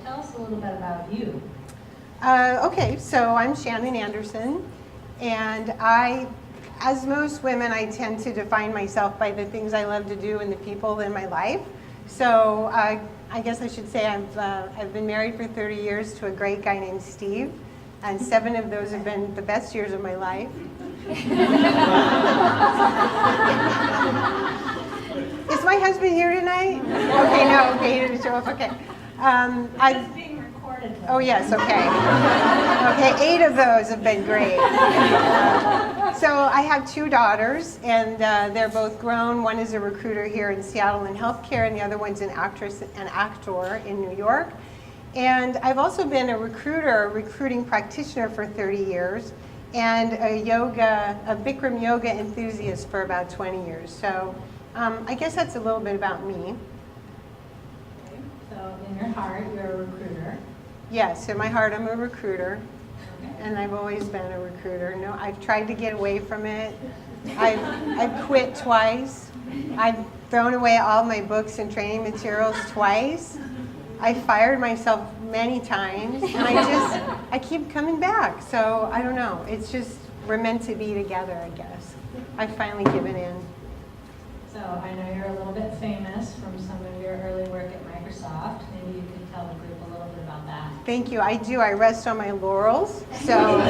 tell us a little bit about you. Okay, so I'm Shannon Anderson, and as most women, I tend to define myself by the things I love to do and the people in my life. So I guess I should say I've been married for 30 years to a great guy named Steve, and 7 of those have been the best years of my life. Is my husband here tonight? Okay, no, okay, he didn't show up, okay. It's being recorded. Oh yes, okay. Okay, 8 of those have been great. So I have 2 daughters, and they're both grown. One is a recruiter here in Seattle in healthcare, and the other one's an actress and actor in New York. And I've also been a recruiting practitioner for 30 years, and a Bikram yoga enthusiast for about 20 years. So I guess that's a little bit about me. Okay. So in your heart, you're a recruiter. Yes, in my heart, I'm a recruiter. Okay. And I've always been a recruiter. No, I've tried to get away from it. I've quit twice. I've thrown away all my books and training materials twice. I fired myself many times, and I keep coming back. So I don't know. It's just, we're meant to be together, I guess. I've finally given in. So I know you're a little bit famous from some of your early work at Microsoft. Maybe you could tell the group a little bit about that. Thank you. I do. I rest on my laurels. So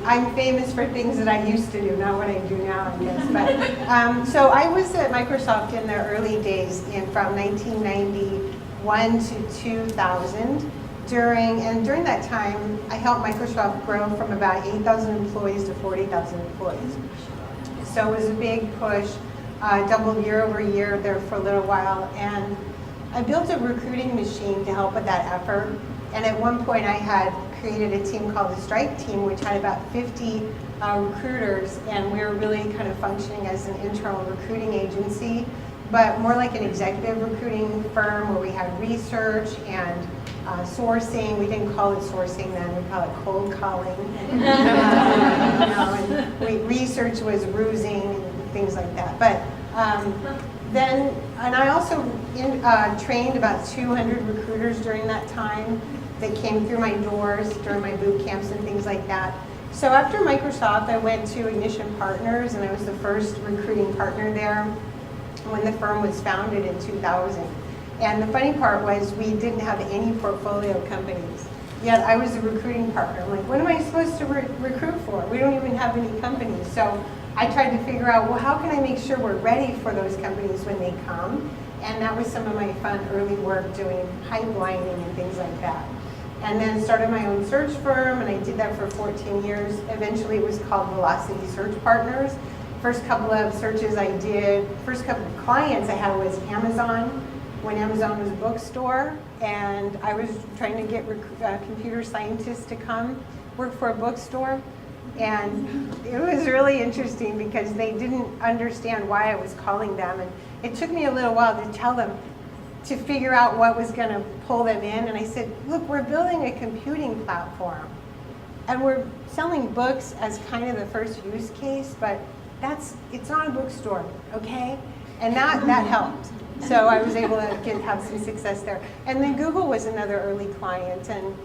I'm famous for things that I used to do, not what I do now, I guess. But so I was at Microsoft in the early days, from 1991 to 2000. During that time, I helped Microsoft grow from about 8,000 employees to 40,000 employees. So it was a big push, doubled year over year there for a little while, and I built a recruiting machine to help with that effort. And at one point I had created a team called the Strike Team, which had about 50 recruiters, and we were really kind of functioning as an internal recruiting agency, but more like an executive recruiting firm where we had research and sourcing. We didn't call it sourcing then, we call it cold calling. And research was rusing and things like that. But and I also trained about 200 recruiters during that time that came through my doors during my boot camps and things like that. So after Microsoft, I went to Ignition Partners, and I was the first recruiting partner there when the firm was founded in 2000. And the funny part was we didn't have any portfolio companies. Yet I was a recruiting partner. I'm like, what am I supposed to recruit for? We don't even have any companies. So I tried to figure out, well, how can I make sure we're ready for those companies when they come? And that was some of my fun early work doing pipelining and things like that. And then started my own search firm, and I did that for 14 years. Eventually it was called Velocity Search Partners. First couple of searches I did, first couple of clients I had was Amazon, when Amazon was a bookstore, and I was trying to get computer scientists to come work for a bookstore. And it was really interesting because they didn't understand why I was calling them, and it took me a little while to tell them, to figure out what was going to pull them in. And I said, look, we're building a computing platform, and we're selling books as kind of the first use case, but it's not a bookstore, okay? And that helped. So I was able to have some success there. And then Google was another early client. And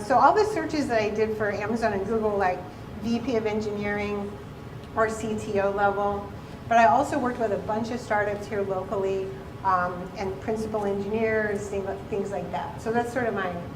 so all the searches that I did for Amazon and Google, like VP of engineering or CTO level, but I also worked with a bunch of startups here locally, and principal engineers, things like that. So that's sort of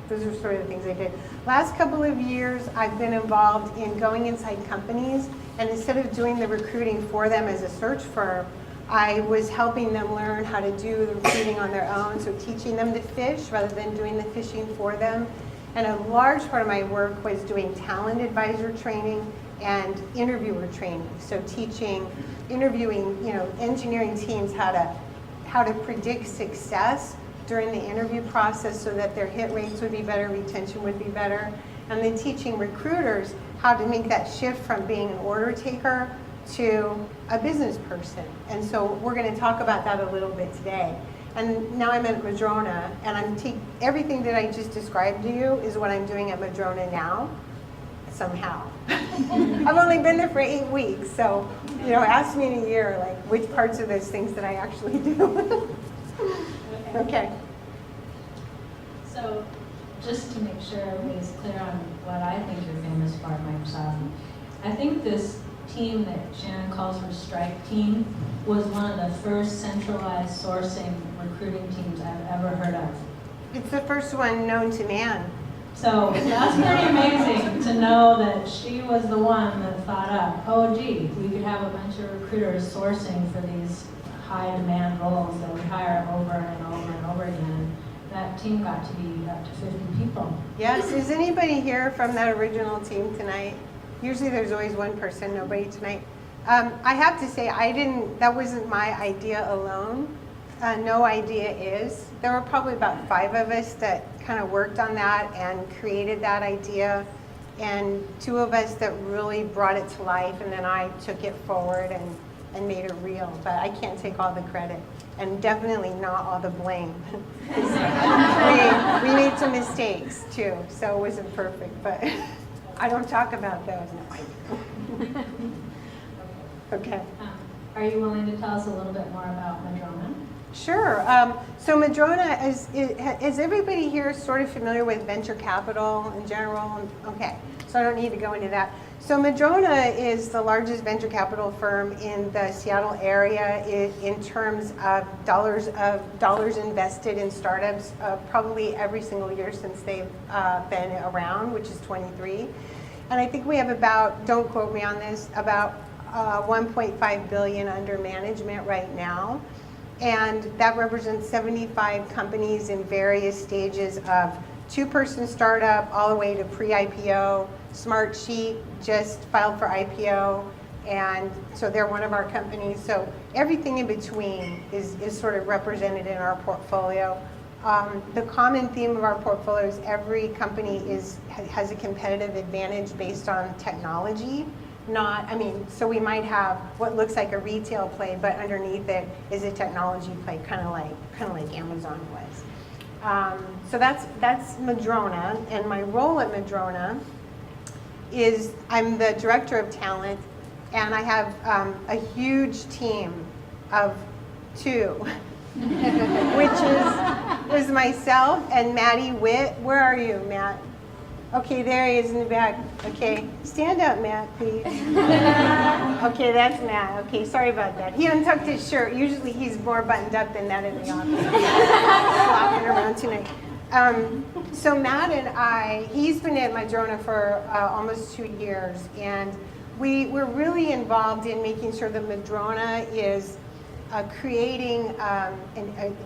those are sort of the things I did. Last couple of years, I've been involved in going inside companies, and instead of doing the recruiting for them as a search firm, I was helping them learn how to do the recruiting on their own, so teaching them to fish rather than doing the fishing for them. And a large part of my work was doing talent advisor training and interviewer training. So interviewing, engineering teams how to predict success during the interview process so that their hit rates would be better, retention would be better. And then teaching recruiters how to make that shift from being an order taker to a business person. And so we're going to talk about that a little bit today. And now I'm at Madrona, and everything that I just described to you is what I'm doing at Madrona now, somehow. I've only been there for 8 weeks, so ask me in a year, like, which parts of those things that I actually do. Okay. So So just to make sure everybody's clear on what I think you're famous for at Microsoft, I think this team that Shannon calls her strike team was one of the first centralized sourcing recruiting teams I've ever heard of. It's the first one known to man. So that's pretty amazing to know that she was the one that thought up, oh gee, we could have a bunch of recruiters sourcing for these high demand roles that we hire over and over and over again. That team got to be up to 50 people. Yes, is anybody here from that original team tonight? Usually there's always one person, nobody tonight. I have to say, that wasn't my idea alone. No idea is. There were probably about 5 of us that kind of worked on that and created that idea, and 2 of us that really brought it to life, and then I took it forward and made it real. But I can't take all the credit, and definitely not all the blame. we made some mistakes too, so it wasn't perfect, but I don't talk about those. No, I do. Okay. Are you willing to tell us a little bit more about Madrona? Sure. So Madrona, is everybody here sort of familiar with venture capital in general? Okay, so I don't need to go into that. So Madrona is the largest venture capital firm in the Seattle area in terms of dollars invested in startups, probably every single year since they've been around, which is 23. And I think we have about, don't quote me on this, about 1.5 billion under management right now. And that represents 75 companies in various stages of 2-person startup all the way to pre-IPO. Smartsheet just filed for IPO, and so they're one of our companies. So everything in between is sort of represented in our portfolio. The common theme of our portfolio is every company has a competitive advantage based on technology. So we might have what looks like a retail play, but underneath it is a technology play, kind of like Amazon was. So that's Madrona, and my role at Madrona is I'm the director of talent, and I have a huge team of 2, which is myself and Maddie Witt. Where are you, Matt? Okay, there he is in the back. Okay, stand up, Matt, please. Okay, that's Matt. Okay, sorry about that. He untucked his shirt. Usually he's more buttoned up than that in the office. Flopping around tonight. So Matt and I, he's been at Madrona for almost 2 years, and we're really involved in making sure that Madrona is creating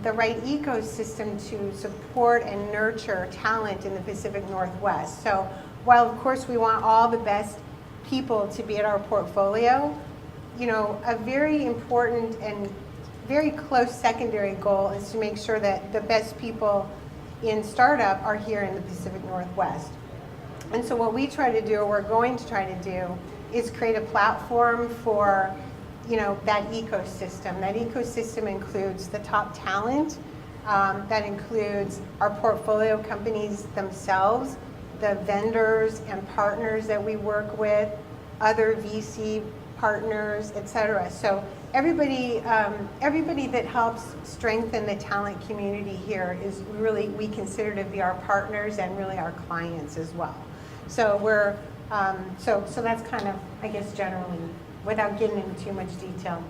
the right ecosystem to support and nurture talent in the Pacific Northwest. So while of course we want all the best people to be at our portfolio, a very important and very close secondary goal is to make sure that the best people in startup are here in the Pacific Northwest. And so what we try to do, or we're going to try to do, is create a platform for that ecosystem. That ecosystem includes the top talent, that includes our portfolio companies themselves, the vendors and partners that we work with, other VC partners, etc. So everybody that helps strengthen the talent community here is really, we consider to be our partners and really our clients as well. So we're, so that's kind of, I guess, generally, without getting into too much detail.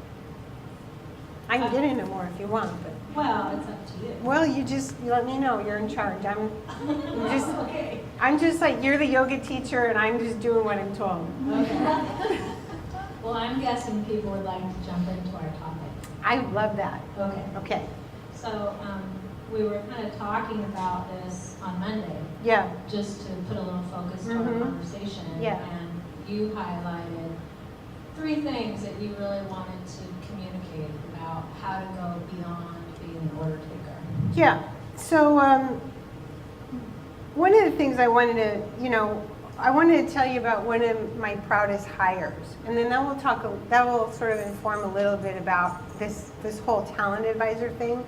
I can get into more if you want, but. Well, it's up to you. Well, you let me know, you're in charge. Okay. I'm just like, you're the yoga teacher and I'm just doing what I'm told. Okay. Well, I'm guessing people would like to jump into our topic. I love that. Okay. Okay. So we were kind of talking about this on Monday. Yeah. Just to put a little focus to our conversation. Yeah. And you highlighted 3 things that you really wanted to communicate about how to go beyond being an order taker. Yeah. So one of the things I wanted to tell you about one of my proudest hires, and then that will sort of inform a little bit about this whole talent advisor thing.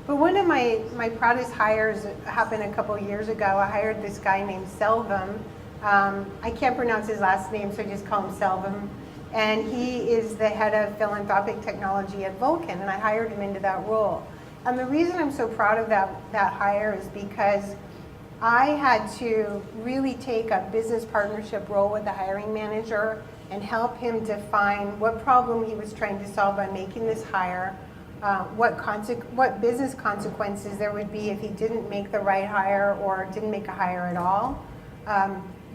But one of my proudest hires happened a couple years ago. I hired this guy named Selvum. I can't pronounce his last name, so I just call him Selvum. And he is the head of philanthropic technology at Vulcan, and I hired him into that role. And the reason I'm so proud of that hire is because I had to really take a business partnership role with the hiring manager and help him define what problem he was trying to solve by making this hire, what business consequences there would be if he didn't make the right hire or didn't make a hire at all,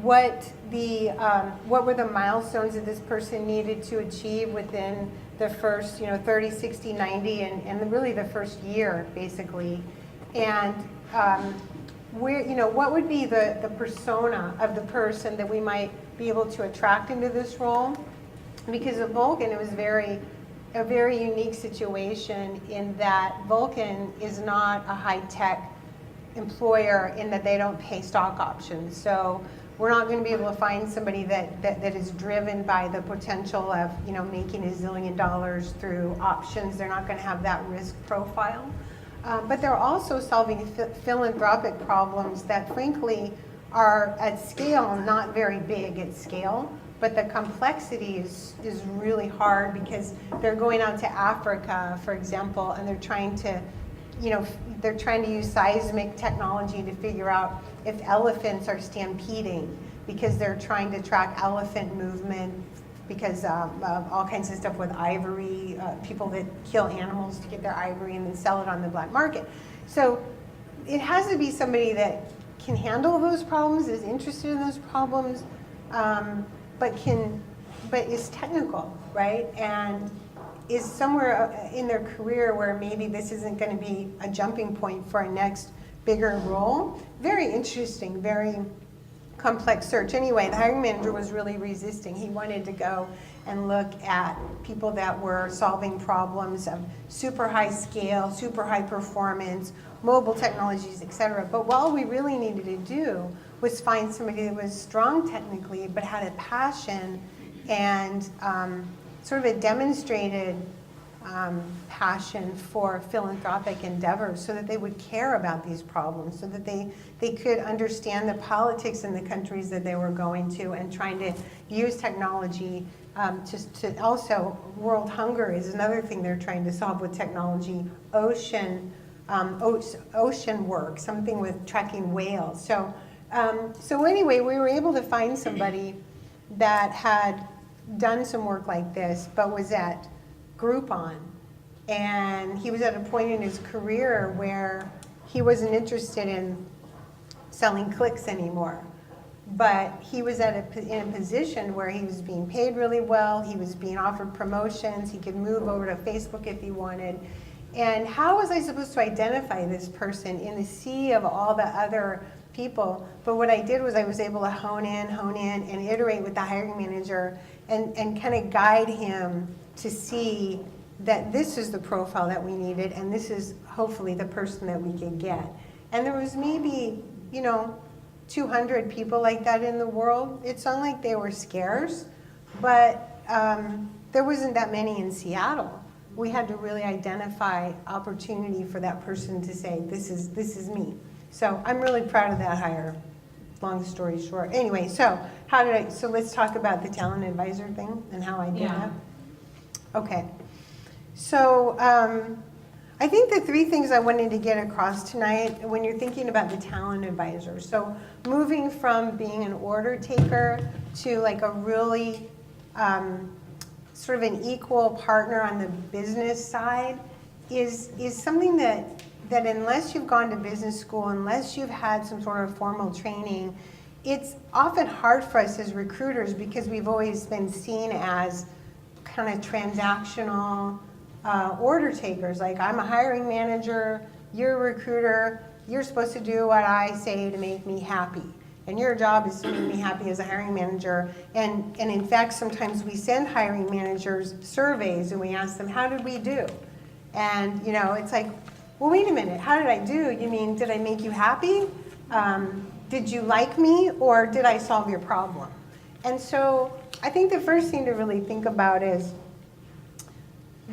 what were the milestones that this person needed to achieve within the first 30, 60, 90, and really the first year, basically. And what would be the persona of the person that we might be able to attract into this role? Because at Vulcan, it was a very unique situation in that Vulcan is not a high-tech employer in that they don't pay stock options. So we're not going to be able to find somebody that is driven by the potential of making $1 zillion through options. They're not going to have that risk profile. But they're also solving philanthropic problems that frankly are at scale, not very big at scale, but the complexity is really hard because they're going out to Africa, for example, and they're trying to use seismic technology to figure out if elephants are stampeding because they're trying to track elephant movement because of all kinds of stuff with ivory, people that kill animals to get their ivory and then sell it on the black market. So it has to be somebody that can handle those problems, is interested in those problems, but is technical, right? And is somewhere in their career where maybe this isn't going to be a jumping point for a next bigger role. Very interesting, very complex search. Anyway, the hiring manager was really resisting. He wanted to go and look at people that were solving problems of super high scale, super high performance, mobile technologies, etc. But what we really needed to do was find somebody that was strong technically but had a passion and sort of a demonstrated passion for philanthropic endeavors so that they would care about these problems, so that they could understand the politics in the countries that they were going to and trying to use technology to also, world hunger is another thing they're trying to solve with technology, ocean work, something with tracking whales. So anyway, we were able to find somebody that had done some work like this, but was at Groupon. And he was at a point in his career where he wasn't interested in selling clicks anymore. But he was in a position where he was being paid really well, he was being offered promotions, he could move over to Facebook if he wanted. And how was I supposed to identify this person in the sea of all the other people? But what I did was I was able to hone in, and iterate with the hiring manager and kind of guide him to see that this is the profile that we needed and this is hopefully the person that we could get. And there was maybe, 200 people like that in the world. It's not like they were scarce, but there wasn't that many in Seattle. We had to really identify opportunity for that person to say, this is me. So I'm really proud of that hire, long story short. Anyway, so let's talk about the talent advisor thing and how I did that. Okay, so I think the three things I wanted to get across tonight when you're thinking about the talent advisor. So moving from being an order taker to like a really sort of an equal partner on the business side is something that unless you've gone to business school, unless you've had some sort of formal training, it's often hard for us as recruiters because we've always been seen as kind of transactional order takers. Like, I'm a hiring manager, you're a recruiter, you're supposed to do what I say to make me happy. And your job is to make me happy as a hiring manager. And in fact, sometimes we send hiring managers surveys and we ask them, how did we do? And it's like, well, wait a minute, how did I do? You mean, did I make you happy? Did you like me, or did I solve your problem? And so I think the first thing to really think about is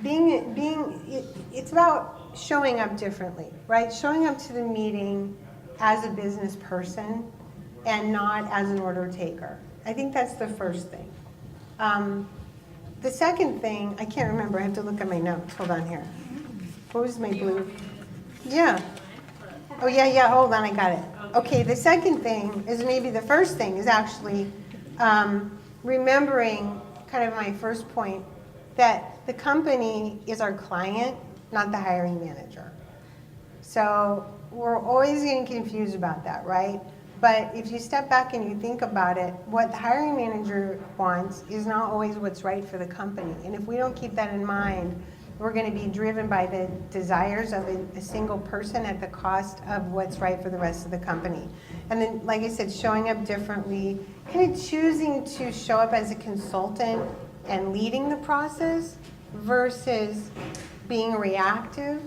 it's about showing up differently, right? Showing up to the meeting as a business person and not as an order taker. I think that's the first thing. The second thing, I can't remember, I have to look at my notes. Hold on here. What was my blue? Yeah. Oh, yeah, hold on, I got it. Okay, the second thing is, maybe the first thing is actually remembering kind of my first point, that the company is our client, not the hiring manager. So we're always getting confused about that, right? But if you step back and you think about it, what the hiring manager wants is not always what's right for the company. And if we don't keep that in mind, we're going to be driven by the desires of a single person at the cost of what's right for the rest of the company. And then, like I said, showing up differently, kind of choosing to show up as a consultant and leading the process versus being reactive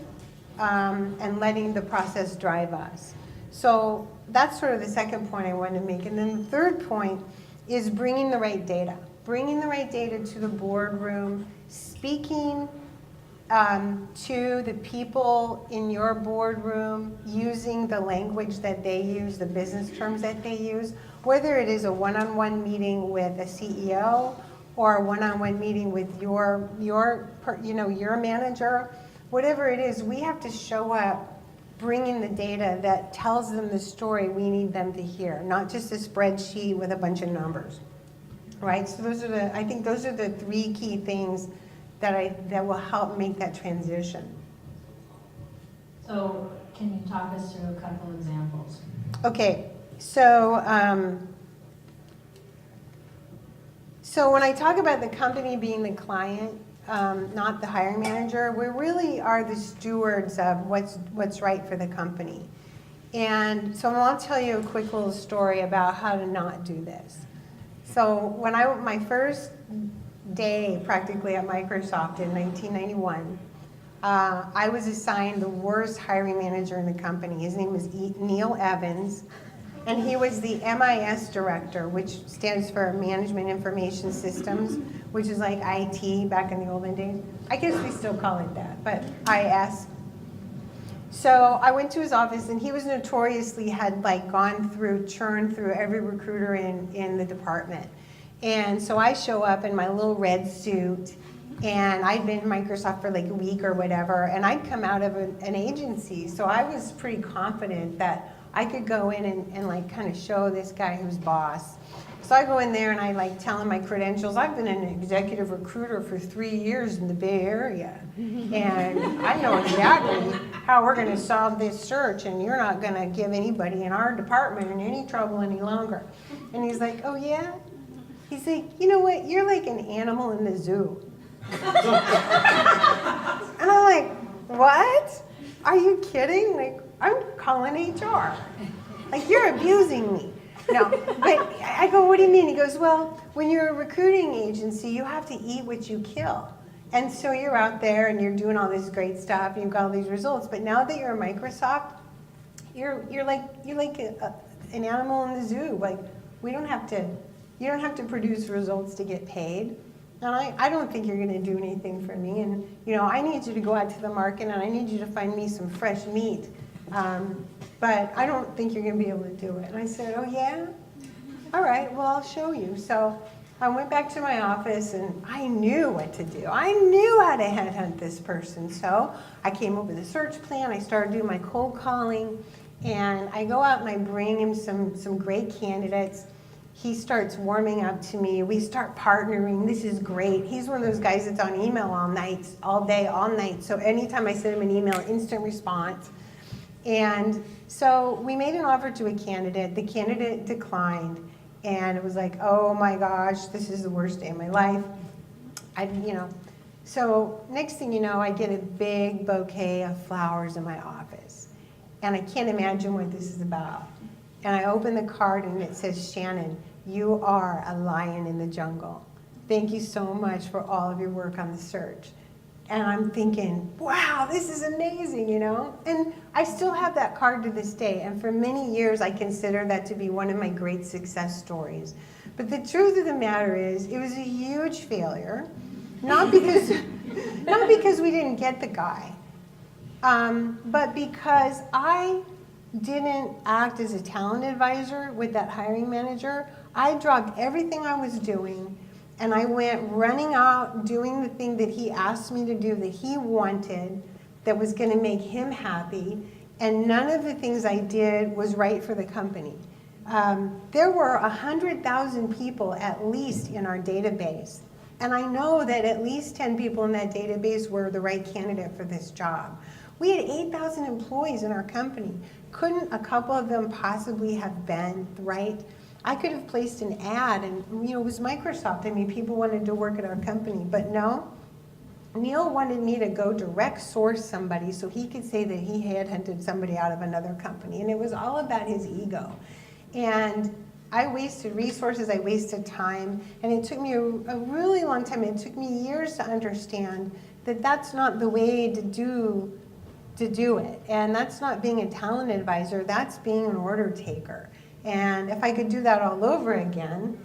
and letting the process drive us. So that's sort of the second point I wanted to make. And then the third point is bringing the right data. Bringing the right data to the boardroom, speaking to the people in your boardroom, using the language that they use, the business terms that they use, whether it is a one-on-one meeting with a CEO or a one-on-one meeting with your manager, whatever it is, we have to show up bringing the data that tells them the story we need them to hear, not just a spreadsheet with a bunch of numbers, right? So I think those are the three key things that will help make that transition. So can you talk us through a couple examples? Okay, so when I talk about the company being the client, not the hiring manager, we really are the stewards of what's right for the company. And so I'll tell you a quick little story about how to not do this. So when my first day practically at Microsoft in 1991, I was assigned the worst hiring manager in the company. His name was Neil Evans, and he was the MIS director, which stands for Management Information Systems, which is like IT back in the olden days. I guess we still call it that, but IS. So I went to his office, and he was notoriously had like churned through every recruiter in the department. And so I show up in my little red suit, and I'd been at Microsoft for like a week or whatever, and I'd come out of an agency. So I was pretty confident that I could go in and like kind of show this guy who's boss. So I go in there and I like tell him my credentials. I've been an executive recruiter for 3 years in the Bay Area, and I know exactly how we're going to solve this search, and you're not going to give anybody in our department in any trouble any longer. And he's like, oh yeah? He's like, you know what? You're like an animal in the zoo. And I'm like, what? Are you kidding? Like, I'm calling HR. Like, you're abusing me. No, but I go, what do you mean? He goes, well, when you're a recruiting agency, you have to eat what you kill. And so you're out there and you're doing all this great stuff and you've got all these results. But now that you're at Microsoft, you're like an animal in the zoo. Like, you don't have to produce results to get paid. And I don't think you're going to do anything for me. And, I need you to go out to the market and I need you to find me some fresh meat. But I don't think you're going to be able to do it. And I said, oh, yeah? All right, well, I'll show you. So I went back to my office and I knew what to do. I knew how to headhunt this person. So I came up with a search plan. I started doing my cold calling. And I go out and I bring him some great candidates. He starts warming up to me. We start partnering. This is great. He's one of those guys that's on email all night, all day, all night. So anytime I send him an email, instant response. And so we made an offer to a candidate. The candidate declined. And it was like, oh my gosh, this is the worst day of my life. So next thing you know, I get a big bouquet of flowers in my office. And I can't imagine what this is about. And I open the card and it says, Shannon, you are a lion in the jungle. Thank you so much for all of your work on the search. And I'm thinking, wow, this is amazing, And I still have that card to this day. And for many years, I consider that to be one of my great success stories. But the truth of the matter is, it was a huge failure. Not because we didn't get the guy, but because I didn't act as a talent advisor with that hiring manager. I dropped everything I was doing and I went running out doing the thing that he asked me to do that he wanted, that was going to make him happy. and none of the things I did was right for the company. There were 100,000 people at least in our database, and I know that at least 10 people in that database were the right candidate for this job. We had 8,000 employees in our company. Couldn't a couple of them possibly have been right? I could have placed an ad, and it was Microsoft. I mean, people wanted to work at our company, but no. Neil wanted me to go direct source somebody so he could say that he had hunted somebody out of another company, and it was all about his ego. And I wasted resources, I wasted time, and it took me a really long time. It took me years to understand that that's not the way to do it. And that's not being a talent advisor, that's being an order taker. And if I could do that all over again,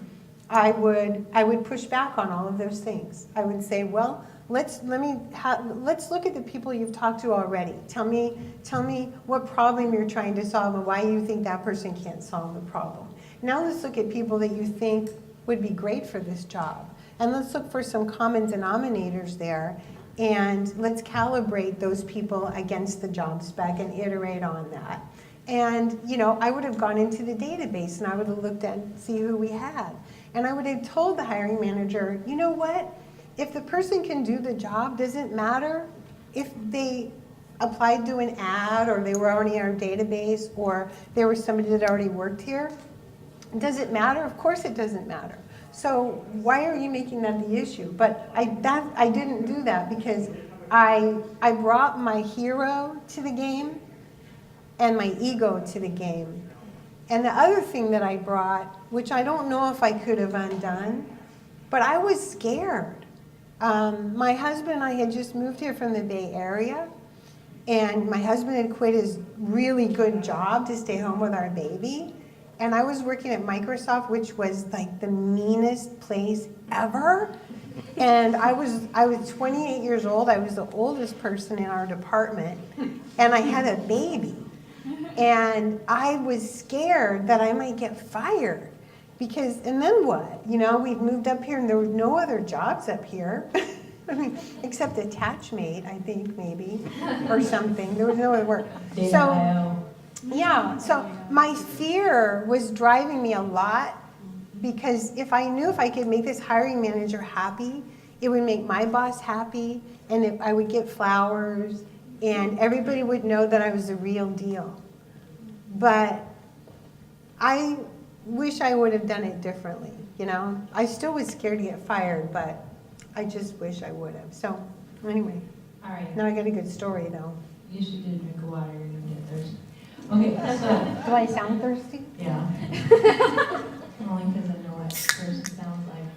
I would push back on all of those things. I would say, well, let's look at the people you've talked to already. Tell me what problem you're trying to solve and why you think that person can't solve the problem. Now let's look at people that you think would be great for this job. And let's look for some common denominators there, and let's calibrate those people against the job spec and iterate on that. And I would have gone into the database and I would have looked at see who we had. And I would have told the hiring manager, you know what? If the person can do the job, does it matter if they applied to an ad or they were already in our database or there was somebody that already worked here? Does it matter? Of course it doesn't matter. So why are you making that the issue? But I didn't do that because I brought my hero to the game and my ego to the game. And the other thing that I brought, which I don't know if I could have undone, but I was scared. My husband and I had just moved here from the Bay Area, and my husband had quit his really good job to stay home with our baby. And I was working at Microsoft, which was like the meanest place ever. And I was 28 years old. I was the oldest person in our department, and I had a baby. And I was scared that I might get fired because, and then what? We've moved up here and there were no other jobs up here. I mean, except attachmate, I think maybe, or something. There was no other work. So, yeah, so my fear was driving me a lot because if I knew if I could make this hiring manager happy, it would make my boss happy, and I would get flowers, and everybody would know that I was the real deal. But I wish I would have done it differently, I still was scared to get fired, but I just wish I would have. So, anyway. All right. Now I got a good story, though. You should do a drink of water, you're gonna get thirsty. Okay, so. Do I sound thirsty? Yeah. Only because I know what thirst sounds like.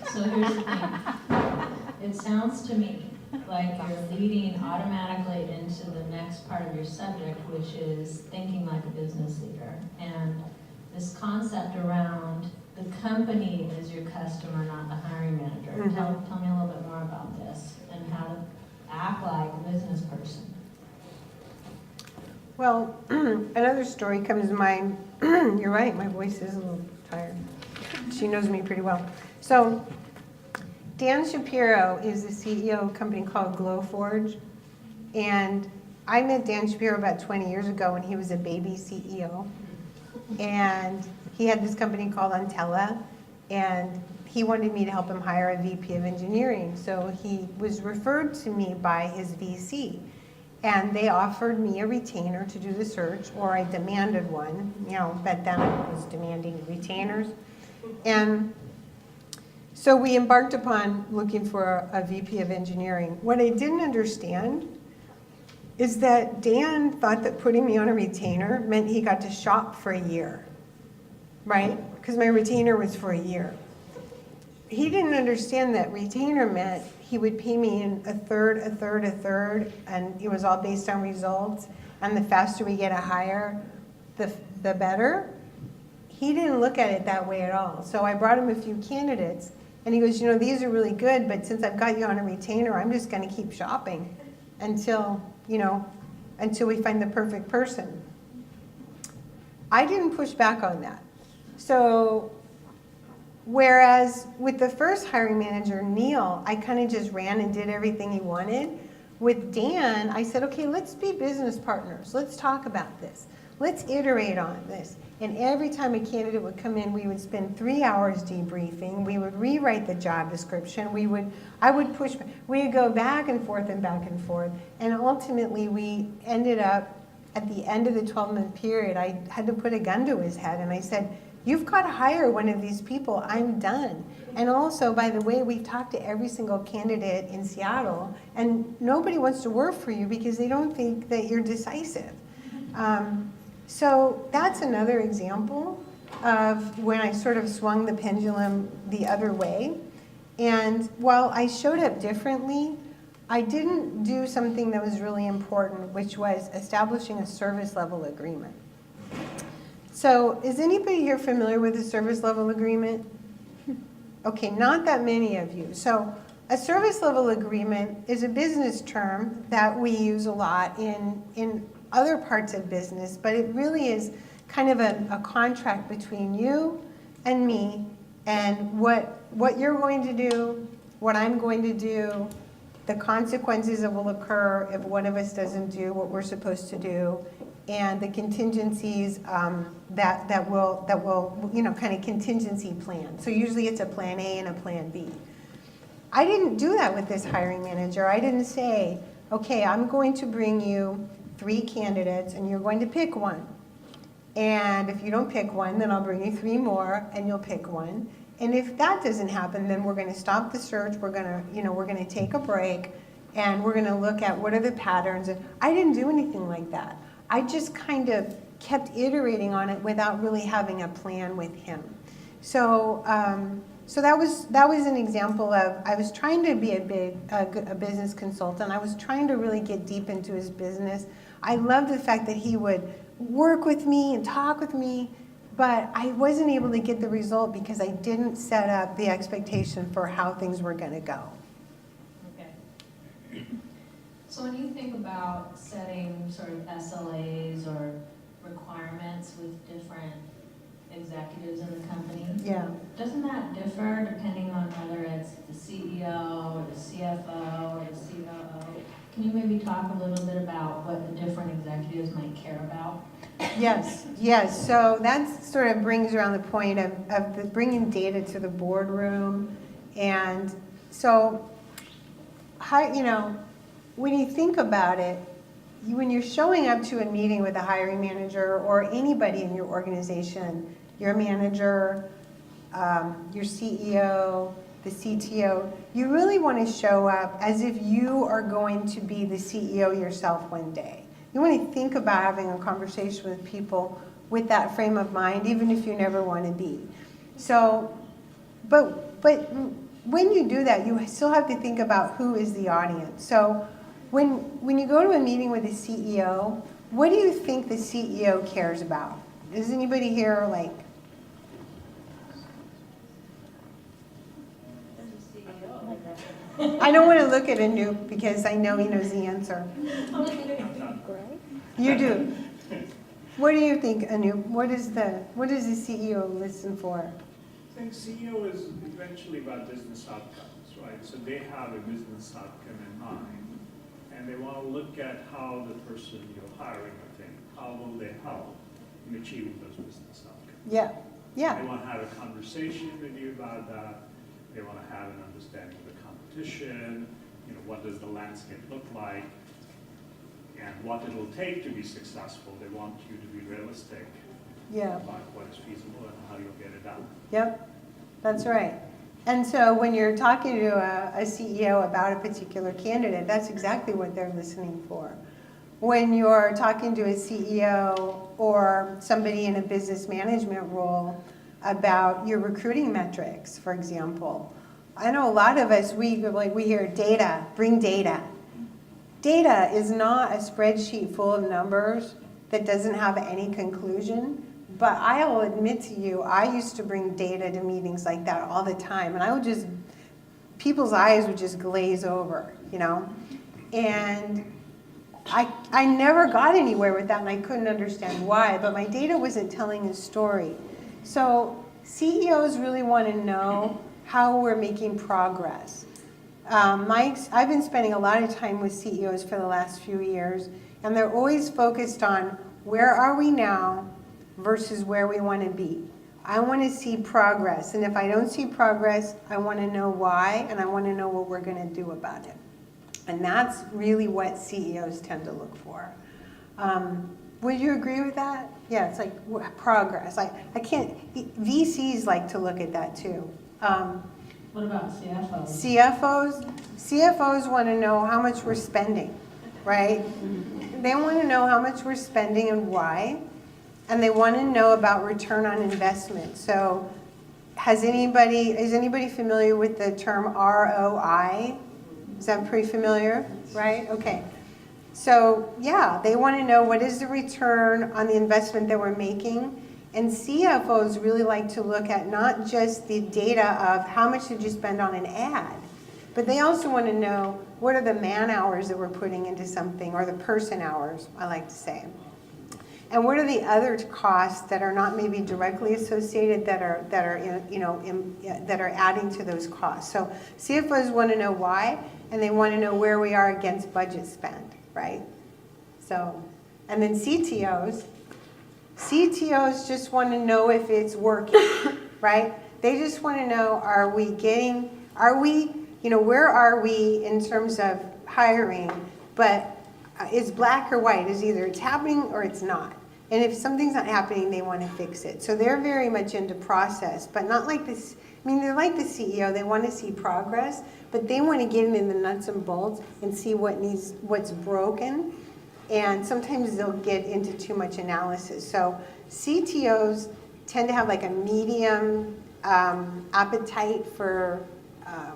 So here's the thing. It sounds to me like you're leading automatically into the next part of your subject, which is thinking like a business leader. And this concept around the company is your customer, not the hiring manager. Mm-hmm. Tell me a little bit more about this and how to act like a business person. Well, another story comes to mind. You're right, my voice is a little tired. She knows me pretty well. So, Dan Shapiro is the CEO of a company called Glowforge. And I met Dan Shapiro about 20 years ago when he was a baby CEO. And he had this company called Antella. And he wanted me to help him hire a VP of engineering. So he was referred to me by his VC. And they offered me a retainer to do the search, or I demanded one. Back then I was demanding retainers. And so we embarked upon looking for a VP of engineering. What I didn't understand is that Dan thought that putting me on a retainer meant he got to shop for a year, right? Because my retainer was for a year. He didn't understand that retainer meant he would pay me in a third, and it was all based on results. And the faster we get a hire, the better. He didn't look at it that way at all. So I brought him a few candidates, and he goes, these are really good, but since I've got you on a retainer, I'm just going to keep shopping until we find the perfect person. I didn't push back on that. So, whereas with the first hiring manager, Neil, I kind of just ran and did everything he wanted. With Dan, I said, okay, let's be business partners. Let's talk about this. Let's iterate on this. And every time a candidate would come in, we would spend 3 hours debriefing. We would rewrite the job description. I would push, we would go back and forth and back and forth. And ultimately, we ended up, at the end of the 12-month period, I had to put a gun to his head. And I said, you've got to hire one of these people. I'm done. And also, by the way, we've talked to every single candidate in Seattle, and nobody wants to work for you because they don't think that you're decisive. So that's another example of when I sort of swung the pendulum the other way. And while I showed up differently, I didn't do something that was really important, which was establishing a service level agreement. So is anybody here familiar with a service level agreement? Okay, not that many of you. So a service level agreement is a business term that we use a lot in other parts of business, but it really is kind of a contract between you and me and what you're going to do, what I'm going to do, the consequences that will occur if one of us doesn't do what we're supposed to do, and the contingencies that will kind of contingency plan. So usually it's a plan A and a plan B. I didn't do that with this hiring manager. I didn't say, okay, I'm going to bring you 3 candidates and you're going to pick one. And if you don't pick one, then I'll bring you 3 more and you'll pick one. And if that doesn't happen, then we're going to stop the search. We're going to take a break and we're going to look at what are the patterns. And I didn't do anything like that. I just kind of kept iterating on it without really having a plan with him. So that was an example of, I was trying to be a business consultant. I was trying to really get deep into his business. I loved the fact that he would work with me and talk with me, but I wasn't able to get the result because I didn't set up the expectation for how things were going to go. Okay. So when you think about setting sort of SLAs or requirements with different executives in the company, yeah, doesn't that differ depending on whether it's the CEO or the CFO or the COO? Can you maybe talk a little bit about what the different executives might care about? Yes. So that sort of brings around the point of bringing data to the boardroom. And so, when you think about it, when you're showing up to a meeting with a hiring manager or anybody in your organization, your manager, your CEO, the CTO, you really want to show up as if you are going to be the CEO yourself one day. You want to think about having a conversation with people with that frame of mind, even if you never want to be. So, but when you do that, you still have to think about who is the audience. So when you go to a meeting with a CEO, what do you think the CEO cares about? Is anybody here like... I don't want to look at Anoop because I know he knows the answer. You do. What do you think, Anoop? What does the CEO listen for? I think CEO is eventually about business outcomes, right? So they have a business outcome in mind, and they want to look at how the person you're hiring, I think, how will they help in achieving those business outcomes. Yeah. They want to have a conversation with you about that. They want to have an understanding of the competition. What does the landscape look like, and what it will take to be successful. They want you to be realistic about what is feasible and how you'll get it done. Yep, that's right. And so when you're talking to a CEO about a particular candidate, that's exactly what they're listening for. When you're talking to a CEO or somebody in a business management role about your recruiting metrics, for example, I know a lot of us, we hear data, bring data. Data is not a spreadsheet full of numbers that doesn't have any conclusion. But I'll admit to you, I used to bring data to meetings like that all the time. And people's eyes would just glaze over, And I never got anywhere with that, and I couldn't understand why. But my data wasn't telling a story. So CEOs really want to know how we're making progress. I've been spending a lot of time with CEOs for the last few years, and they're always focused on where are we now versus where we want to be. I want to see progress, and if I don't see progress, I want to know why, and I want to know what we're going to do about it. And that's really what CEOs tend to look for. Would you agree with that? Yeah, it's like progress. I can't, VCs like to look at that too. What about CFOs? CFOs want to know how much we're spending, right? They want to know how much we're spending and why, and they want to know about return on investment. So is anybody familiar with the term ROI? Is that pretty familiar, right? Okay. So yeah, they want to know what is the return on the investment that we're making. And CFOs really like to look at not just the data of how much did you spend on an ad, but they also want to know what are the man hours that we're putting into something, or the person hours, I like to say. And what are the other costs that are not maybe directly associated that are adding to those costs. So CFOs want to know why, and they want to know where we are against budget spend, right? So, and then CTOs just want to know if it's working, right? They just want to know, where are we in terms of hiring, but it's black or white, is either it's happening or it's not. And if something's not happening, they want to fix it. So they're very much into process, but not like this. I mean, they're like the CEO, they want to see progress, but they want to get in the nuts and bolts and see what's broken. And sometimes they'll get into too much analysis. So CTOs tend to have like a medium appetite for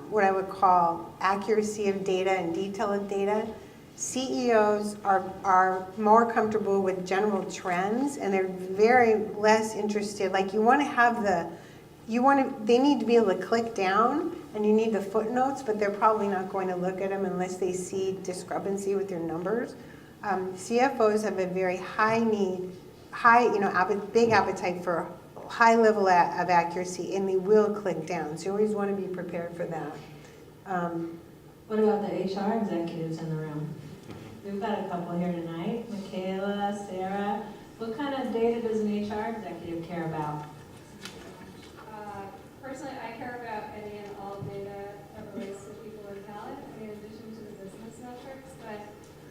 what I would call accuracy of data and detail of data. CEOs are more comfortable with general trends, and they're very less interested. Like they need to be able to click down, and you need the footnotes, but they're probably not going to look at them unless they see discrepancy with your numbers. CFOs have a very big appetite for high level of accuracy, and they will click down. So you always want to be prepared for that. What about the HR executives in the room? We've got a couple here tonight, Michaela, Sarah. What kind of data does an HR executive care about? Personally, I care about any and all data that relates to people and talent, in addition to the business metrics. But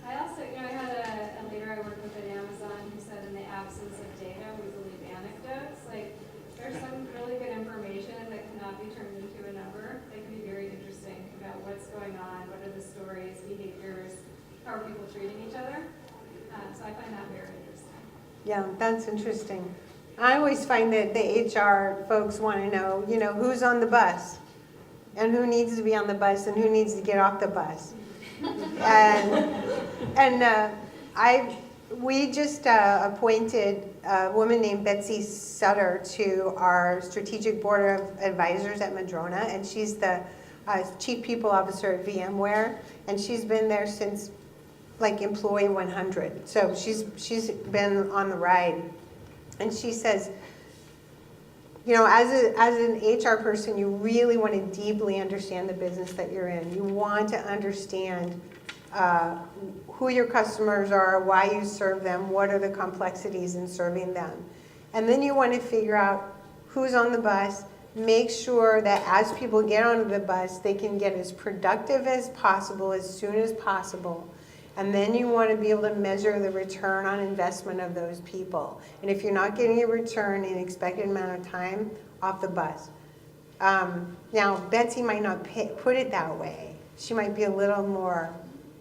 I also, I had a leader I worked with at Amazon who said, in the absence of data, we believe anecdotes. Like, there's some really good information that cannot be turned into a number. They can be very interesting about what's going on, what are the stories, behaviors, how are people treating each other. So I find that very interesting. Yeah, that's interesting. I always find that the HR folks want to know, who's on the bus, and who needs to be on the bus, and who needs to get off the bus. We just appointed a woman named Betsy Sutter to our strategic board of advisors at Madrona, and she's the chief people officer at VMware, and she's been there since like employee 100. So she's been on the ride. And she says, as an HR person, you really want to deeply understand the business that you're in. You want to understand who your customers are, why you serve them, what are the complexities in serving them. And then you want to figure out who's on the bus, make sure that as people get onto the bus, they can get as productive as possible, as soon as possible. And then you want to be able to measure the return on investment of those people. And if you're not getting a return in an expected amount of time, off the bus. Now, Betsy might not put it that way. She might be a little more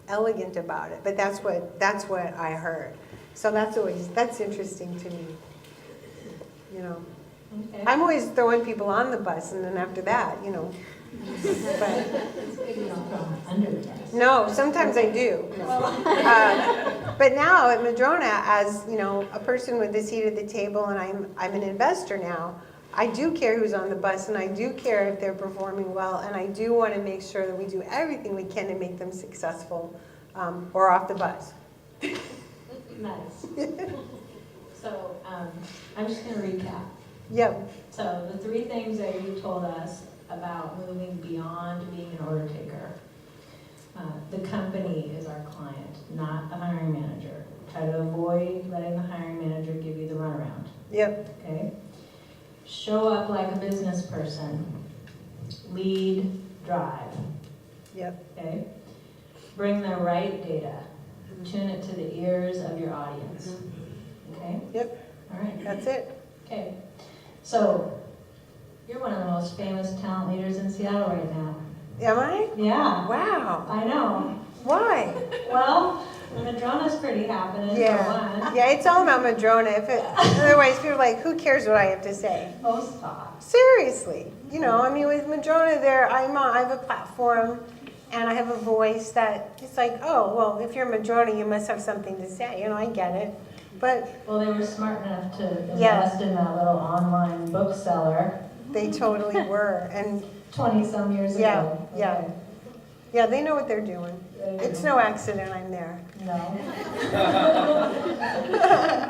elegant about it, but that's what I heard. So that's interesting to me. Okay. I'm always throwing people on the bus, and then after that, But, It's good you don't throw them under the bus. no, sometimes I do. But now at Madrona, as a person with a seat at the table, and I'm an investor now, I do care who's on the bus, and I do care if they're performing well, and I do want to make sure that we do everything we can to make them successful or off the bus. Nice. So I'm just going to recap. Yep. So the three things that you told us about moving beyond being an order taker The company is our client, not the hiring manager. Try to avoid letting the hiring manager give you the runaround, Yep. okay? Show up like a business person. Lead, drive, Yep. okay? Bring the right data. Tune it to the ears of your audience, okay? Yep. All right. That's it. Okay, so you're one of the most famous talent leaders in Seattle right now. Am I? Yeah, Wow. I know. Why? Well, Madrona's pretty happening for Yeah. one. Yeah, it's all about Madrona. Otherwise, people are like, who cares what I have to say? Post talk. Seriously. You know, I mean, with Madrona there, I have a platform and I have a voice that it's like, oh, well, if you're Madrona, you must have something to say. You know, I get it. But Well, they were smart enough to Yeah. invest in that little online bookseller they totally were. And 20-some years Yeah, ago. yeah. Okay. yeah, they know what they're doing. They do. It's no accident I'm there. No.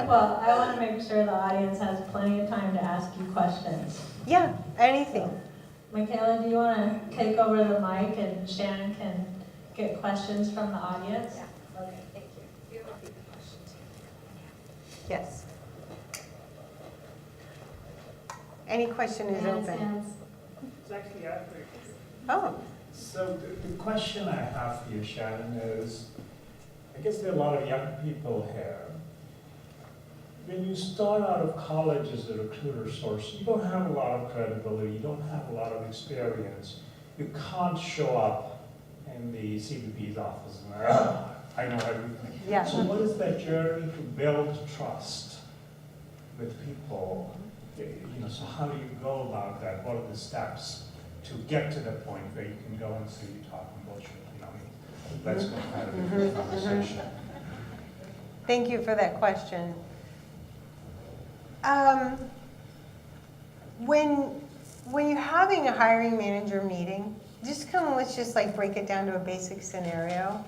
Well, I want to make sure the audience has plenty of time to ask you questions. Yeah, anything. Michaela, do you want to take over the mic and Shannon can get questions from the audience? Yeah. Okay, thank you. You repeat the question too. Yes. Any question is Hands, open. hands. It's actually accurate. Oh, So the question I have for you, Shannon, is, I guess there are a lot of young people here. When you start out of college as a recruiter source, you don't have a lot of credibility, you don't have a lot of experience. You can't show up in the CBP's office and, I know everything. yeah. So what is that journey to build trust with people? You know, so how do you go about that? What are the steps to get to the point where you can go and say you're talking bullshit? You know, let's go have a different conversation. Thank you for that question. When you're having a hiring manager meeting, let's just like break it down to a basic scenario.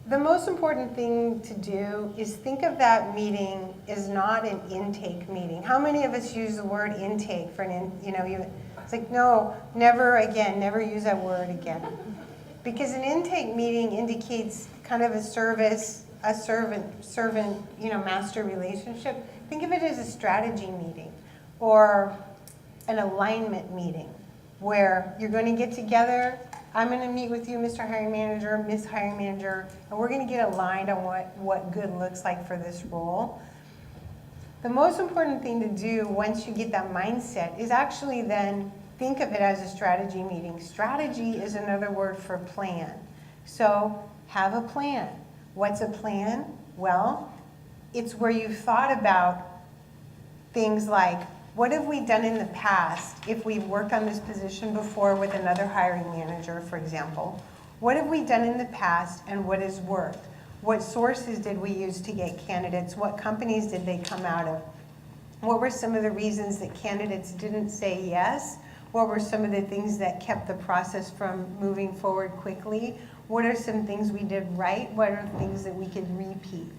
The most important thing to do is think of that meeting as not an intake meeting. How many of us use the word intake for it's like, no, never again, never use that word again. Because an intake meeting indicates kind of a servant, master relationship. Think of it as a strategy meeting or an alignment meeting where you're going to get together. I'm going to meet with you, Mr. Hiring Manager, Ms. Hiring Manager, and we're going to get aligned on what good looks like for this role. The most important thing to do once you get that mindset is actually then think of it as a strategy meeting. Strategy is another word for plan. So have a plan. What's a plan? Well, it's where you've thought about things like, what have we done in the past if we've worked on this position before with another hiring manager, for example? What have we done in the past and what has worked? What sources did we use to get candidates? What companies did they come out of? What were some of the reasons that candidates didn't say yes? What were some of the things that kept the process from moving forward quickly? What are some things we did right? What are things that we could repeat?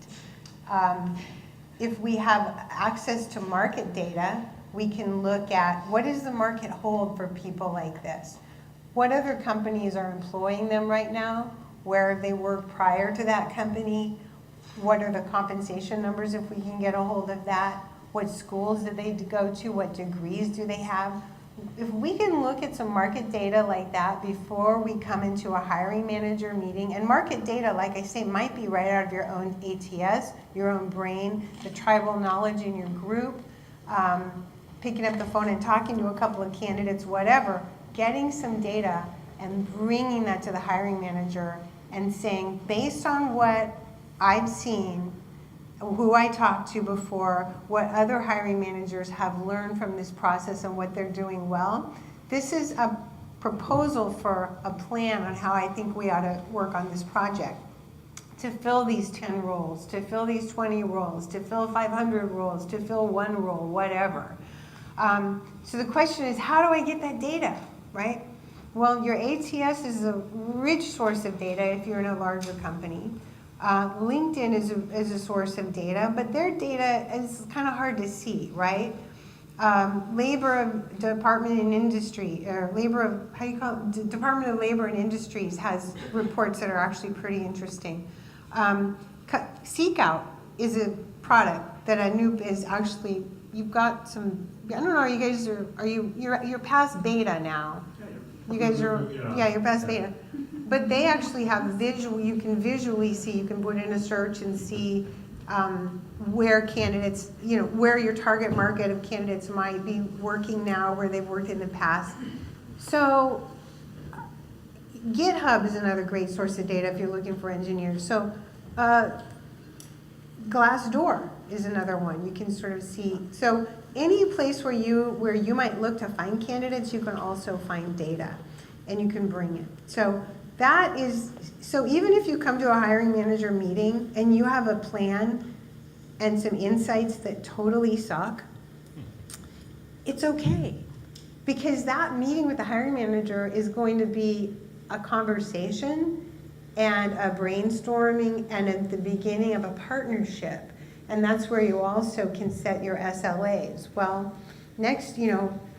If we have access to market data, we can look at what does the market hold for people like this? What other companies are employing them right now? Where they were prior to that company? What are the compensation numbers if we can get a hold of that? What schools did they go to? What degrees do they have? If we can look at some market data like that before we come into a hiring manager meeting, and market data, like I say, might be right out of your own ATS, your own brain, the tribal knowledge in your group, picking up the phone and talking to a couple of candidates, whatever, getting some data and bringing that to the hiring manager and saying, based on what I've seen, who I talked to before, what other hiring managers have learned from this process and what they're doing well, this is a proposal for a plan on how I think we ought to work on this project. To fill these 10 roles, to fill these 20 roles, to fill 500 roles, to fill one role, whatever. So the question is, how do I get that data, right? Well, your ATS is a rich source of data if you're in a larger company. LinkedIn is a source of data, but their data is kind of hard to see, right? Labor Department and Industry, or Labor of, how do you call it? Department of Labor and Industries has reports that are actually pretty interesting. Seek Out is a product that Anoop is actually, you've got some, I don't know, you guys you're past beta now. You guys are, yeah, you're past beta. But they actually have visual, you can visually see, you can put in a search and see where candidates, where your target market of candidates might be working now, where they've worked in the past. So GitHub is another great source of data if you're looking for engineers. So Glassdoor is another one you can sort of see. So any place where you might look to find candidates, you can also find data and you can bring it. So that is, so even if you come to a hiring manager meeting and you have a plan and some insights that totally suck, it's okay. Because that meeting with the hiring manager is going to be a conversation and a brainstorming and at the beginning of a partnership. And that's where you also can set your SLAs. Well, next,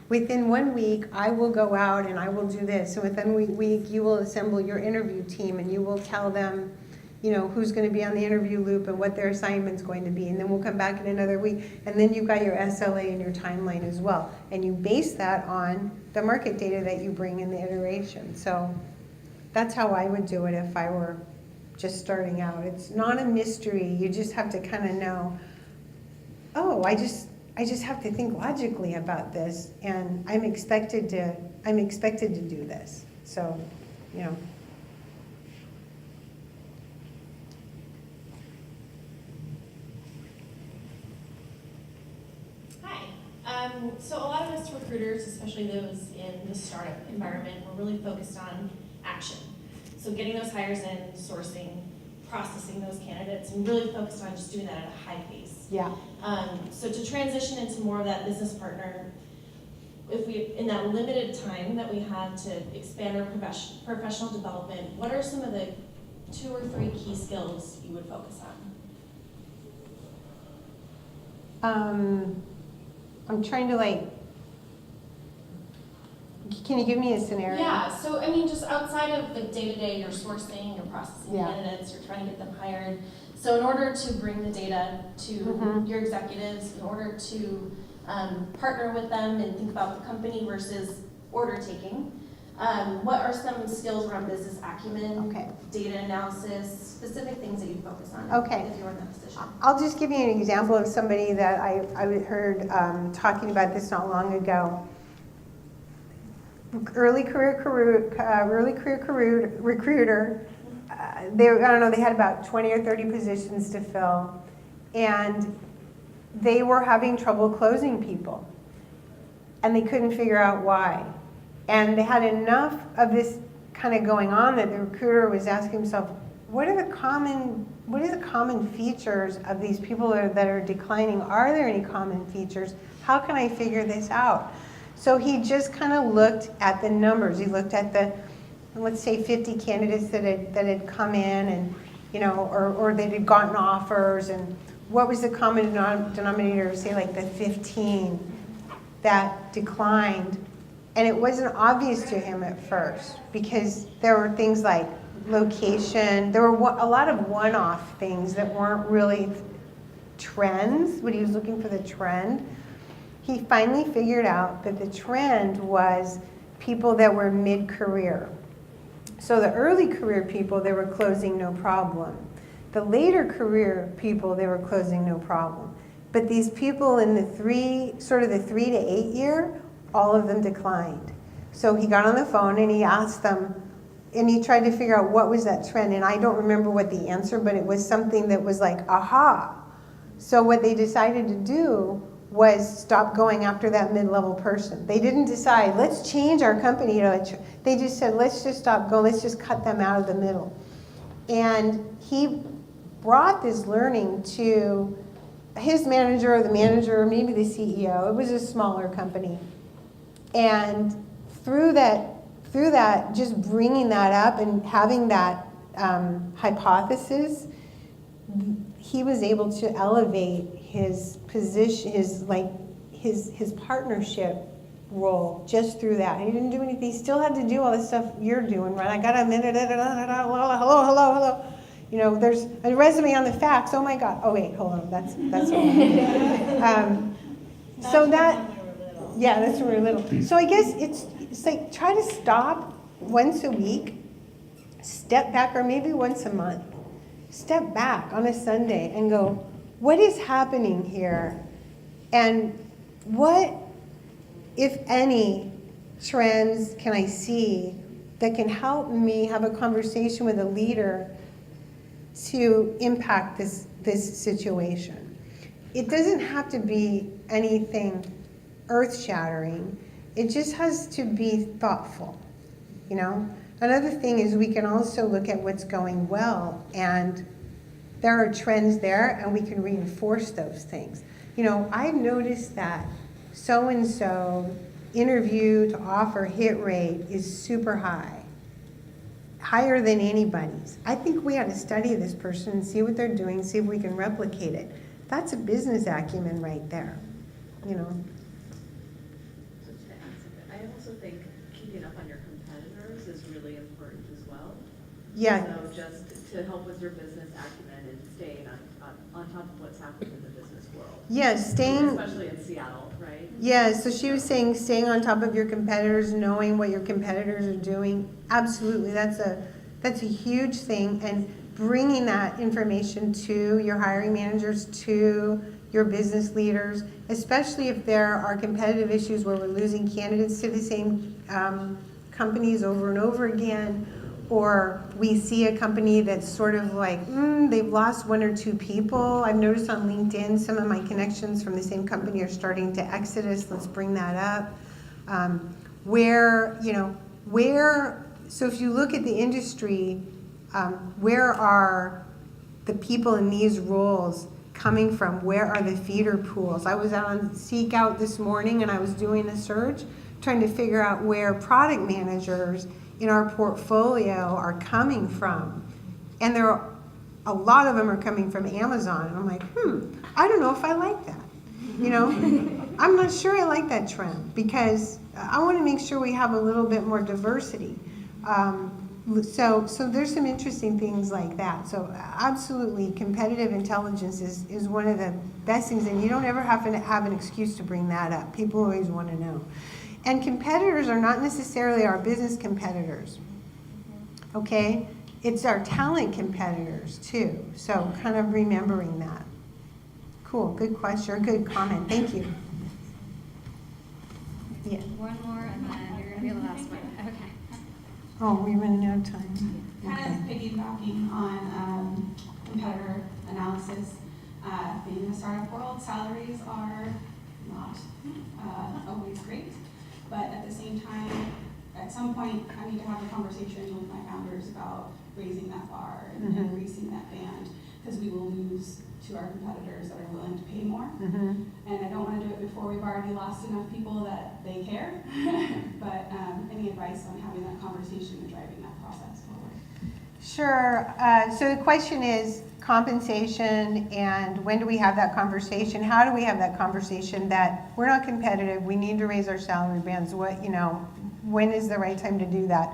within 1 week, I will go out and I will do this. So within a week, you will assemble your interview team and you will tell them, who's going to be on the interview loop and what their assignment's going to be. And then we'll come back in another week. And then you've got your SLA and your timeline as well. And you base that on the market data that you bring in the iteration. So that's how I would do it if I were just starting out. It's not a mystery. You just have to kind of know, oh, I just have to think logically about this, and I'm expected to do this. So, Hi. So a lot of us recruiters, especially those in the startup environment, we're really focused on action. So getting those hires in, sourcing, processing those candidates, and really focused on just doing that at a high pace. yeah. So to transition into more of that business partner, if we, in that limited time that we have to expand our professional development, what are some of the 2 or 3 key skills you would focus on? I'm trying to can you give me a scenario? Yeah, so I mean, just outside of the day-to-day, you're sourcing, you're processing candidates, you're trying to get them hired. So in order to bring the data to your executives, in order to partner with them and think about the company versus order taking, what are some skills around business acumen, data analysis, specific things that you focus on if you're in that position? I'll just give you an example of somebody that I heard talking about this not long ago. Early career recruiter. They had about 20 or 30 positions to fill, and they were having trouble closing people, and they couldn't figure out why. And they had enough of this kind of going on that the recruiter was asking himself, what are the common features of these people that are declining? Are there any common features? How can I figure this out? So he just kind of looked at the numbers. He looked at the, let's say, 50 candidates that had come in, and or that had gotten offers, and what was the common denominator? Say like the 15 that declined, and it wasn't obvious to him at first because there were things like location. There were a lot of one-off things that weren't really trends, but he was looking for the trend. He finally figured out that the trend was people that were mid-career. So the early career people, they were closing no problem. The later career people, they were closing no problem. But these people in the 3 to 8 year, all of them declined. So he got on the phone and he asked them, and he tried to figure out what was that trend. And I don't remember what the answer, but it was something that was like, aha. So what they decided to do was stop going after that mid-level person. They didn't decide, let's change our company. They just said, let's just stop going, let's just cut them out of the middle. And he brought this learning to his manager or the manager or maybe the CEO. It was a smaller company. And through that, just bringing that up and having that hypothesis, he was able to elevate his position, his partnership role just through that. He didn't do anything. He still had to do all the stuff you're doing, right? I got a minute, hello. You know, there's a resume on the fax. Oh my God. Oh wait, hold on. That's so that, yeah, that's when we were little. So I guess it's like try to stop once a week, step back, or maybe once a month. Step back on a Sunday and go, what is happening here? And what, if any, trends can I see that can help me have a conversation with a leader to impact this situation? It doesn't have to be anything earth-shattering. It just has to be thoughtful, you know? Another thing is we can also look at what's going well, and there are trends there, and we can reinforce those things. You know, I've noticed that so-and-so interview to offer hit rate is super high, higher than anybody's. I think we ought to study this person and see what they're doing, see if we can replicate it. That's a business acumen right there, you know. So to answer that, I also think keeping up on your competitors is really important as well. Yeah. So just to help with your business acumen and staying on top of what's happening in the business world. Yes, staying. Especially in Seattle, right? Yeah, so she was saying staying on top of your competitors, knowing what your competitors are doing. Absolutely, that's a huge thing, and bringing that information to your hiring managers, to your business leaders, especially if there are competitive issues where we're losing candidates to the same companies over and over again, or we see a company that's sort of like, they've lost one or two people. I've noticed on LinkedIn, some of my connections from the same company are starting to exodus. Let's bring that up. So if you look at the industry, where are the people in these roles coming from? Where are the feeder pools? I was out on Seek Out this morning and I was doing a search, trying to figure out where product managers in our portfolio are coming from. And a lot of them are coming from Amazon. And I'm like, I don't know if I like that. You know, I'm not sure I like that trend, because I want to make sure we have a little bit more diversity. So there's some interesting things like that. So absolutely, competitive intelligence is one of the best things, and you don't ever have to have an excuse to bring that up. People always want to know. And competitors are not necessarily our business competitors, okay? It's our talent competitors too. So kind of remembering that. Cool, good question, or good comment, thank you. Yeah. One more, and then you're gonna be the last one. Okay. Oh, we're running out of time. Kind of piggybacking on competitor analysis, being in the startup world, salaries are not always great, but at the same time, at some point, I need to have a conversation with my founders about raising that bar and increasing that band, because we will lose to our competitors that are willing to pay more. And I don't want to do it before we've already lost enough people that they care. But any advice on having that conversation and driving that process forward? Sure. So the question is compensation, and when do we have that conversation? How do we have that conversation that we're not competitive, we need to raise our salary bands? When is the right time to do that?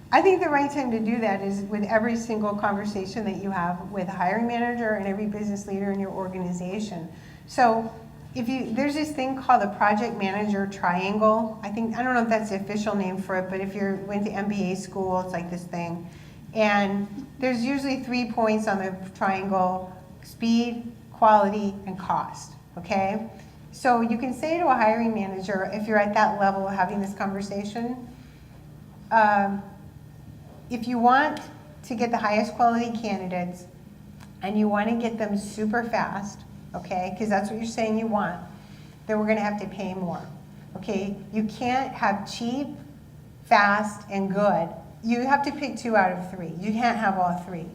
I think the right time to do that is with every single conversation that you have with a hiring manager and every business leader in your organization. So there's this thing called the project manager triangle. I don't know if that's the official name for it, but if you went to MBA school, it's like this thing. And there's usually 3 points on the triangle: speed, quality, and cost, okay? So you can say to a hiring manager, if you're at that level of having this conversation, if you want to get the highest quality candidates and you want to get them super fast, okay, because that's what you're saying you want, then we're going to have to pay more, okay? You can't have cheap, fast, and good. You have to pick 2 out of 3. You can't have all 3.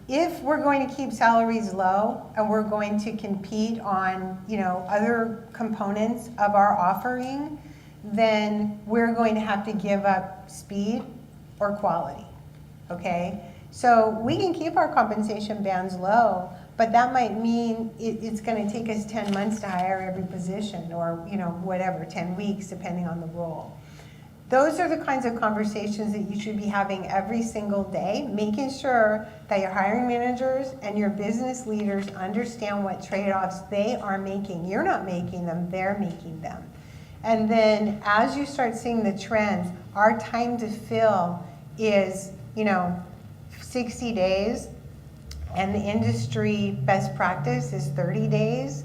If we're going to keep salaries low and we're going to compete on, other components of our offering, then we're going to have to give up speed or quality, okay? So we can keep our compensation bands low, but that might mean it's going to take us 10 months to hire every position, or whatever, 10 weeks, depending on the role. Those are the kinds of conversations that you should be having every single day, making sure that your hiring managers and your business leaders understand what trade-offs they are making. You're not making them, they're making them. And then as you start seeing the trends, our time to fill is, 60 days, and the industry best practice is 30 days.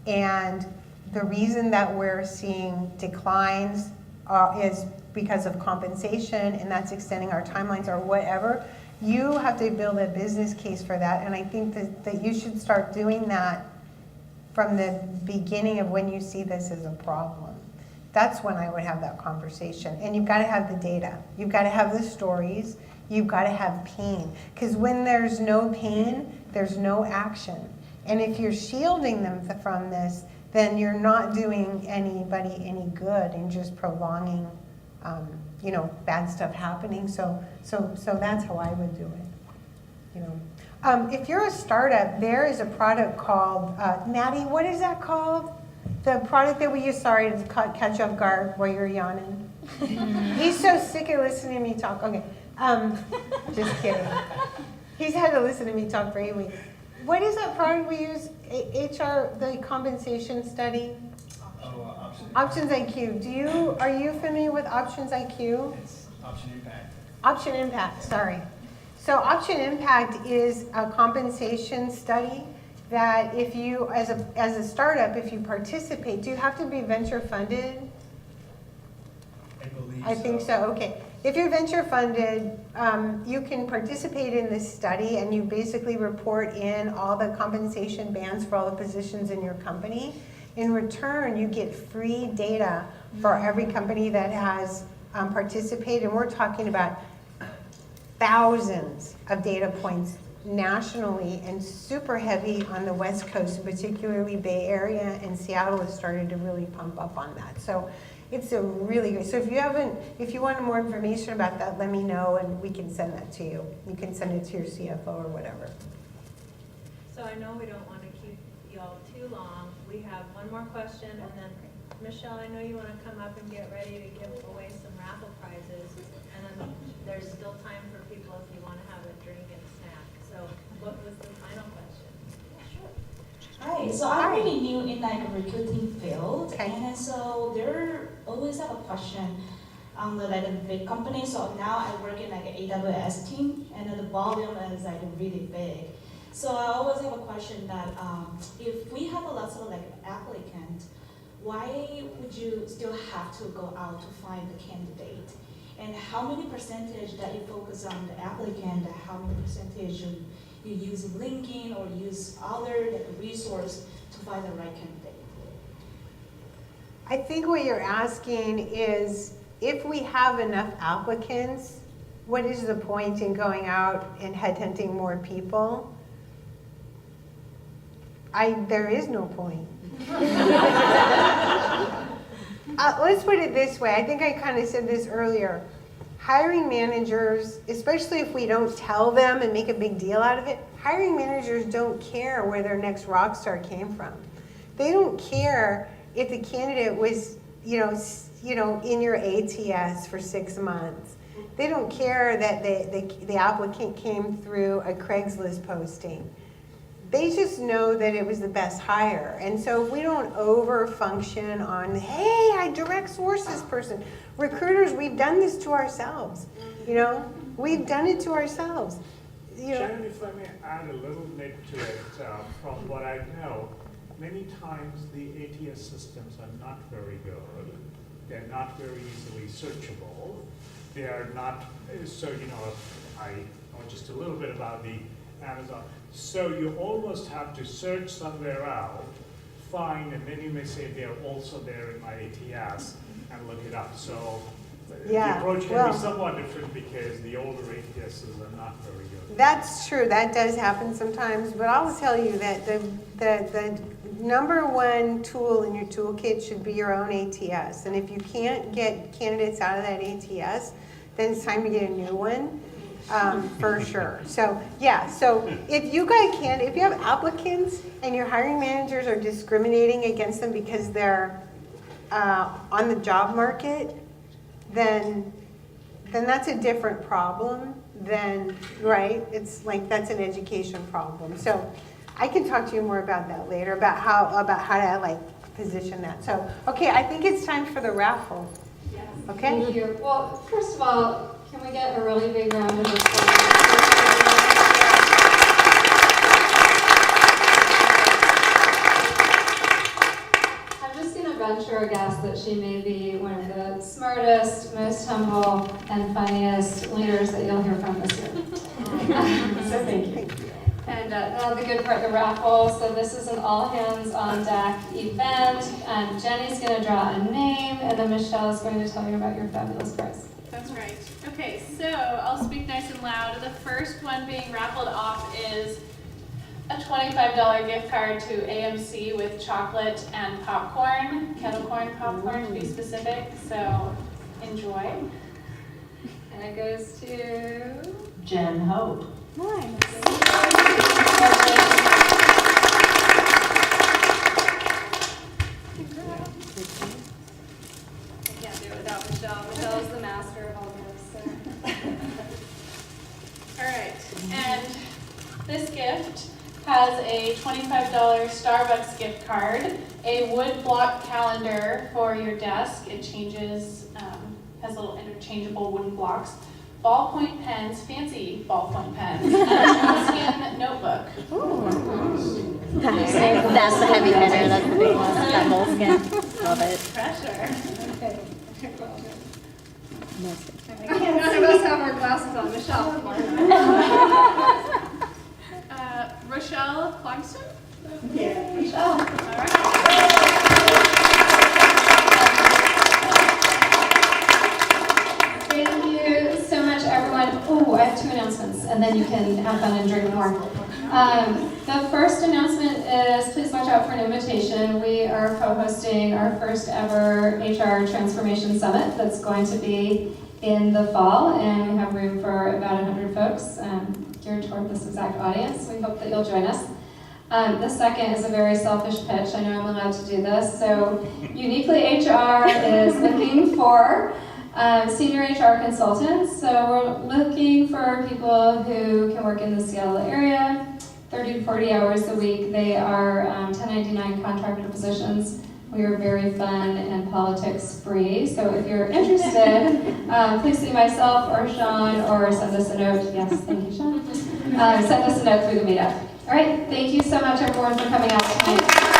And the reason that we're seeing declines is because of compensation, and that's extending our timelines or whatever. You have to build a business case for that, and I think that you should start doing that from the beginning of when you see this as a problem. That's when I would have that conversation. And you've got to have the data. You've got to have the stories. You've got to have pain. Because when there's no pain, there's no action. And if you're shielding them from this, then you're not doing anybody any good and just prolonging bad stuff happening. So that's how I would do it. If you're a startup, there is a product called, Maddie, what is that called? The product that we use, sorry to catch off guard while you're yawning. He's so sick of listening to me talk. Okay, just kidding. He's had to listen to me talk for 8 weeks. What is that product we use? HR, the compensation study? Options IQ. Are you familiar with Options IQ? It's Option Impact. Option Impact, sorry. So Option Impact is a compensation study that if you, as a startup, if you participate, do you have to be venture funded? I believe I think so, okay. If you're venture funded, you can participate in this study, and you basically report in all the compensation bands for all the positions in your company. In return, you get free data for every company that has participated, and we're talking about thousands of data points nationally, and super heavy on the West Coast, particularly Bay Area, and Seattle has started to really pump up on that. So it's a really good, so if you want more information about that, let me know and we can send that to you. You can send it to your CFO or whatever. So I know we don't want to keep you all too long. We have one more question, and then Michelle, I know you want to come up and get ready to give away some raffle prizes, and then there's still time for people if you want to have a drink and snack. So what was the final question? Hi, so I'm really new in like a recruiting field, Okay. and so there always have a question on the like a big company. So now I work in like an AWS team, and then the volume is like really big. So I always have a question that if we have a lot of like applicant, why would you still have to go out to find the candidate? And how many percentage that you focus on the applicant, how many percentage you use LinkedIn or use other like resource to find the right candidate? I think what you're asking is, if we have enough applicants, what is the point in going out and headhunting more people? There is no point. Let's put it this way. I think I kind of said this earlier. Hiring managers, especially if we don't tell them and make a big deal out of it, hiring managers don't care where their next rock star came from. They don't care if the candidate was, in your ATS for 6 months. They don't care that the applicant came through a Craigslist posting. They just know that it was the best hire. And so if we don't over-function on, hey, I direct source this person. Recruiters, we've done this to ourselves. We've done it to ourselves. Shannon, if I may add a little bit to it, from what I know, many times the ATS systems are not very good. They're not very easily searchable. They are not, so I know just a little bit about the Amazon. So you almost have to search somewhere out, find, and then you may say they're also there in my ATS, and look it up. So the approach can be somewhat different because the older ATSs are not very good. That's true. That does happen sometimes. But I'll tell you that the number one tool in your toolkit should be your own ATS. And if you can't get candidates out of that ATS, then it's time to get a new one. for sure. So, yeah, so if you guys can, if you have applicants and your hiring managers are discriminating against them because they're on the job market, then that's a different problem than, right? It's like, that's an education problem. So I can talk to you more about that later, about how to like position that. So, okay, I think it's time for the raffle. Yes. Okay? Thank you. Well, first of all, can we get a really big round of applause? Venture a guess that she may be one of the smartest, most humble, and funniest leaders that you'll hear from this year. So thank you. And now the good part, the raffle. So this is an all-hands-on-deck event. Jenny's going to draw a name, and then Michelle is going to tell you about your fabulous prize. That's right. Okay, so I'll speak nice and loud. The first one being raffled off is a $25 gift card to AMC with chocolate and popcorn, kettle corn popcorn to be specific, so enjoy. And it goes to Jen Hope. Nice. I can't do it without Michelle. Michelle is the master of all gifts. So. All right, and this gift has a $25 Starbucks gift card, a wood block calendar for your desk. It changes, has little interchangeable wooden blocks, ballpoint pens, fancy ballpoint pens, and a skin notebook. That's the heavy hitter, that's the big one, that moleskin. Love it. Pressure. Okay. None of us have our glasses on. Michelle. Rochelle Clarkson? Yeah, Michelle. All right. Thank you so much, everyone. Oh, I have 2 announcements, and then you can have fun and drink more. The first announcement is please watch out for an invitation. We are co-hosting our first ever HR Transformation Summit that's going to be in the fall, and we have room for about 100 folks geared toward this exact audience. We hope that you'll join us. The second is a very selfish pitch. I know I'm allowed to do this. So Uniquely HR is looking for senior HR consultants. So we're looking for people who can work in the Seattle area, 30 to 40 hours a week. They are 1099 contractor positions. We are very fun and politics free. So if you're interested, please see myself or Sean or send us a note. Yes, thank you, Sean. Send us a note through the meetup. All right, thank you so much, everyone, for coming out tonight.